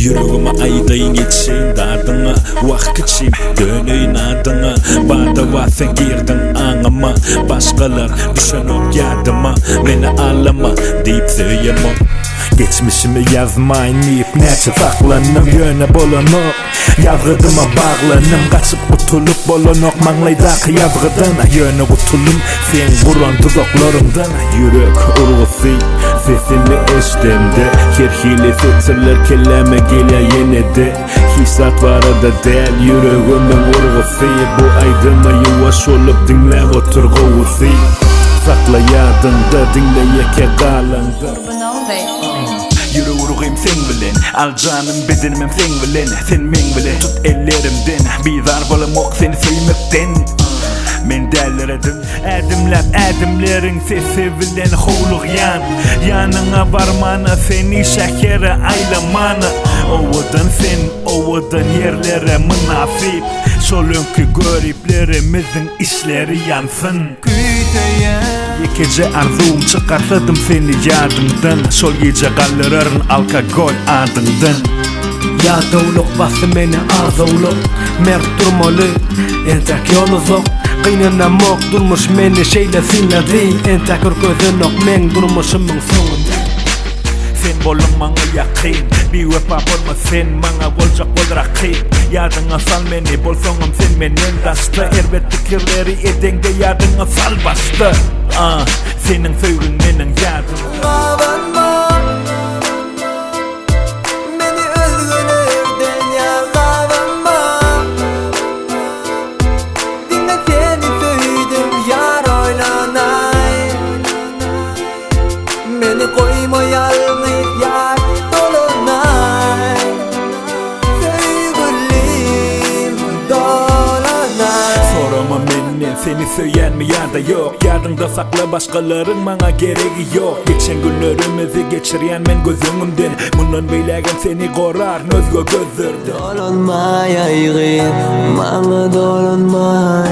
Yüreğime aydayın geçeyim dardına Vaq geçeyim döneyim adına Barada vasen girdin anıma Başkalar düşen ok yadıma Beni ağlama deyip söyleyemem Geçmişimi yazmayın deyip neçe saklanım Yöne bolanok Yazgıdıma bağlanım Kaçıp kutulup bolanok Manglaydaki yazgıdana Yöne kutulum sen vuran tuzaklarımdan Yürek Urgusy sesimi eştemde Kerhili seçirler kelleme gele yenede Hissat barada del yüreğimin Urgusy Bu Aýdymlar yuvaş olup dinle otur Urgusy Sakla yadında dinle yeke kalanda Yürü urugim sen bilen Al canım bedenimim sen bilen Sen men bilen tut ellerimden Bizar bolamok seni söymekten Men derleredin Adimlen adimlerin sesi bilen Howluk yanına varmana Seni şekere aylamana Ovadan sen ovadan yerlere münasip Şolunki göriplerimizin işleri yansın Gece arzum çıkartadım seni yadımdan Şol gece kaldırırın alkagol adından Yadovluk bastı beni arzovluk Mert durmalı entek yolu zok Kıynına mok durmuş beni şeyle sinledi Entek ürközün ok men durmuşumun sonunda Sen bolunmana yakyn Bir vefa bolma sen Mana bolcak bol rakip Yadına sal meni bolsoňam sen menen daşta Erbet fikirleri edende yadına sal başta Senin söýgün menen yadım Gabanmay Meni özgünürden ya Gabanmay Dinle seni söýdüm yar oylanay Meni koyma yalnız yar Dolonmay Söýgülim Dolonmay Sorama menden seni söyyen mi ya da yok Yadında sakla başkaların mana geregi yok Geçen günlerimizi geçiryen men gözümümden Bundan beylegen seni korar nözgö gözürdü Dolonmay aýgyn Maňa dolonmay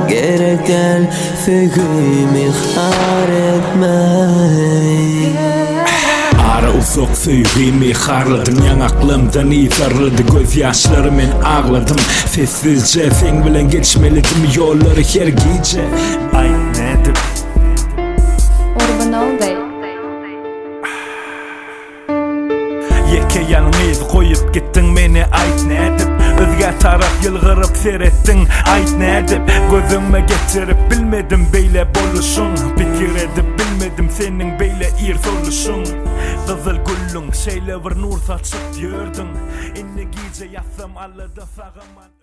Gerekden söýgümi har etmey Ara usok söýgümi harladın Ýan aklymdan ýytarlydy göz ýaşlary men ağladım Sessizce sen bilen geçmelidim ýollary her gece Ay nadip Yeke ýanyňyzy koýup gittiň meni aýt nadip Özge taraf ýylgyryp seretdiň aýt nadip Gözüme getirip bilmedim beýle boluşuň Pikir edip bilmedim seniň beýle ir soluşuň Gyzyl güllüň şeýle bir nur saçyp ýördüň Inni gije ýatsam alada sagaman